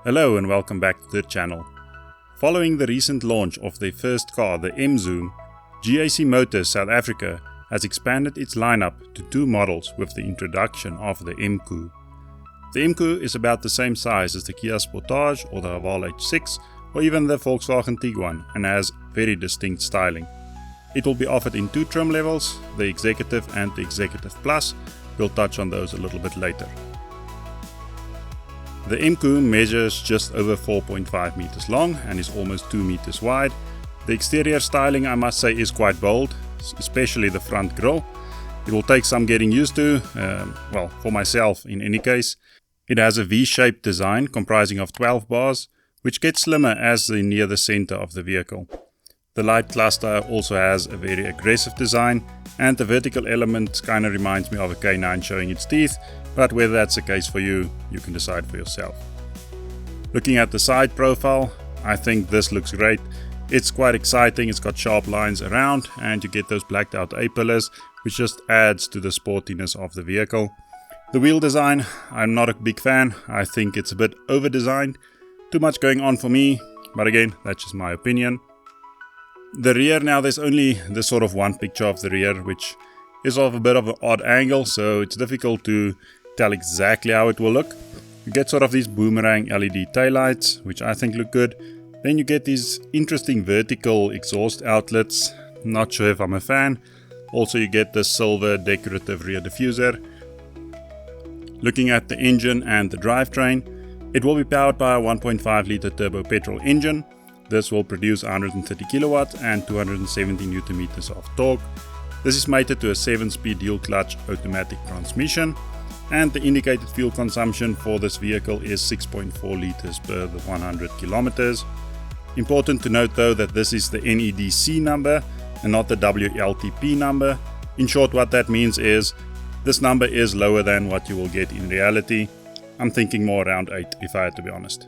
Hello and welcome back to the channel. Following the recent launch of their first car, the M-Zoom, GAC Motors South Africa has expanded its lineup to two models with the introduction of the Emkoo. The Emkoo is about the same size as the Kia Sportage or the Haval H6 or even the Volkswagen Tiguan and has very distinct styling. It will be offered in two trim levels, the Executive and the Executive Plus. We'll touch on those a little bit later. The Emkoo measures just over 4.5 meters long and is almost 2 meters wide. The exterior styling, I must say, is quite bold, especially the front grille. It will take some getting used to, well, for myself in any case. It has a V-shaped design comprising of 12 bars, which gets slimmer as they near the center of the vehicle. The light cluster also has a very aggressive design, and the vertical element kind of reminds me of a K9 showing its teeth, but whether that's the case for you, you can decide for yourself. Looking at the side profile, I think this looks great. It's quite exciting, it's got sharp lines around, and you get those blacked out A-pillars, which just adds to the sportiness of the vehicle. The wheel design, I'm not a big fan. I think it's a bit over-designed. Too much going on for me, but again, that's just my opinion. The rear, now there's only this sort of one picture of the rear, which is of a bit of an odd angle, so it's difficult to tell exactly how it will look. You get sort of these boomerang LED taillights, which I think look good. Then you get these interesting vertical exhaust outlets. Not sure if I'm a fan. Also you get this silver decorative rear diffuser. Looking at the engine and the drivetrain, it will be powered by a 1.5 litre turbo petrol engine. This will produce 130 kilowatts and 270 Newton meters of torque. This is mated to a 7-speed dual clutch automatic transmission, and the indicated fuel consumption for this vehicle is 6.4 liters per 100 kilometers. Important to note though that this is the NEDC number and not the WLTP number. In short, what that means is this number is lower than what you will get in reality. I'm thinking more around 8 if I had to be honest.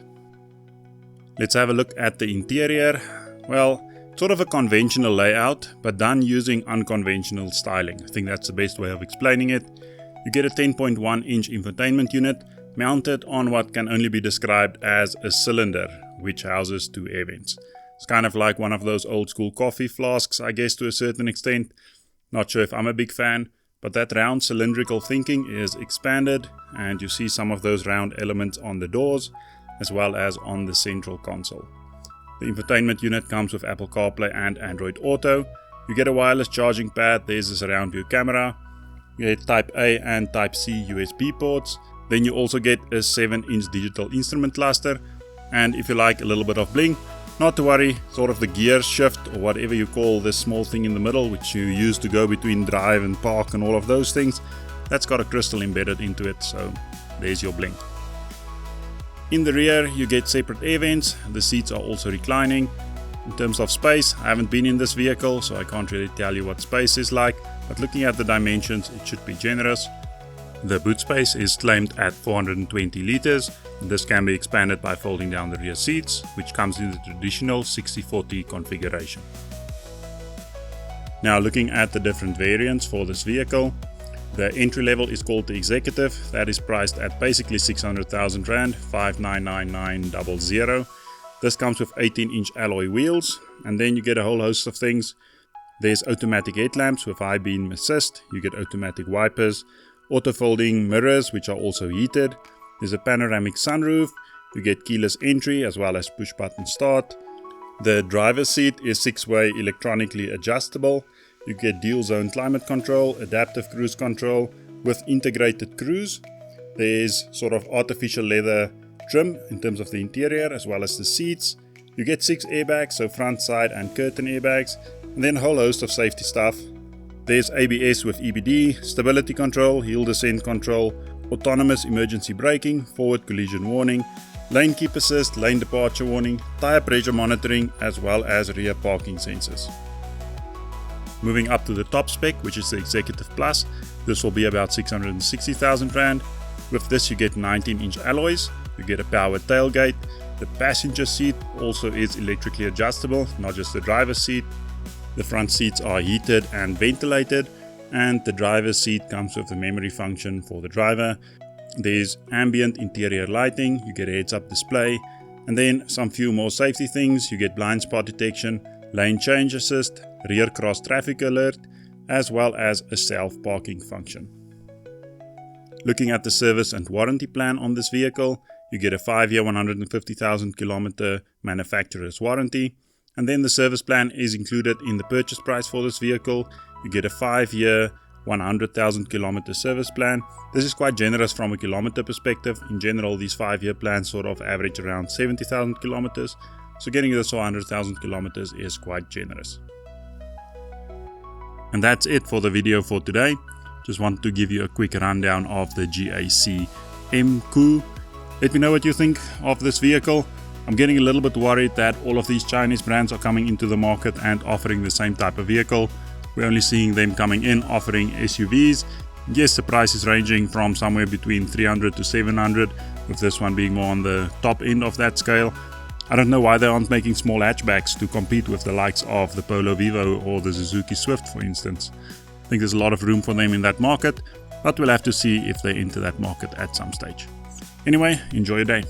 Let's have a look at the interior. Well, sort of a conventional layout, but done using unconventional styling. I think that's the best way of explaining it. You get a 10.1 inch infotainment unit mounted on what can only be described as a cylinder, which houses two air vents. It's kind of like one of those old school coffee flasks, I guess, to a certain extent. Not sure if I'm a big fan, but that round cylindrical thinking is expanded, and you see some of those round elements on the doors, as well as on the central console. The infotainment unit comes with Apple CarPlay and Android Auto. You get a wireless charging pad, there's a surround view camera. You get Type A and Type C USB ports. Then you also get a 7-inch digital instrument cluster. And if you like a little bit of bling, not to worry, sort of the gear shift or whatever you call this small thing in the middle, which you use to go between drive and park and all of those things, that's got a crystal embedded into it, so there's your bling. In the rear you get separate air vents, the seats are also reclining. In terms of space, I haven't been in this vehicle so I can't really tell you what space is like, but looking at the dimensions it should be generous. The boot space is claimed at 420 liters. This can be expanded by folding down the rear seats, which comes in the traditional 60/40 configuration. Now looking at the different variants for this vehicle. The entry level is called the Executive. That is priced at basically 600,000 Rand, 599,900. This comes with 18-inch alloy wheels, and then you get a whole host of things. There's automatic headlamps with high beam assist. You get automatic wipers, auto folding mirrors which are also heated. There's a panoramic sunroof. You get keyless entry as well as push button start. The driver's seat is 6-way electronically adjustable. You get dual zone climate control, adaptive cruise control with integrated cruise. There's sort of artificial leather trim in terms of the interior as well as the seats. You get 6 airbags, so front, side and curtain airbags, and then a whole host of safety stuff. There's ABS with EBD, stability control, hill descent control, autonomous emergency braking, forward collision warning, lane keep assist, lane departure warning, tire pressure monitoring as well as rear parking sensors. Moving up to the top spec, which is the Executive Plus, this will be about 660,000 Rand. With this you get 19-inch alloys, you get a powered tailgate, the passenger seat also is electrically adjustable, not just the driver's seat. The front seats are heated and ventilated, and the driver's seat comes with a memory function for the driver. There's ambient interior lighting, you get a heads-up display, and then some few more safety things. You get blind spot detection, lane change assist, rear cross traffic alert, as well as a self-parking function. Looking at the service and warranty plan on this vehicle, you get a 5-year 150,000 kilometer manufacturer's warranty, and then the service plan is included in the purchase price for this vehicle. You get a 5-year 100,000 kilometer service plan. This is quite generous from a kilometer perspective. In general, these 5-year plans sort of average around 70,000 kilometers, so getting this for 100,000 kilometers is quite generous. And that's it for the video for today. Just wanted to give you a quick rundown of the GAC Emkoo. Let me know what you think of this vehicle. I'm getting a little bit worried that all of these Chinese brands are coming into the market and offering the same type of vehicle. We're only seeing them coming in offering SUVs. Yes, the price is ranging from somewhere between 300 to 700, with this one being more on the top end of that scale. I don't know why they aren't making small hatchbacks to compete with the likes of the Polo Vivo or the Suzuki Swift, for instance. I think there's a lot of room for them in that market, but we'll have to see if they enter that market at some stage. Anyway, enjoy your day.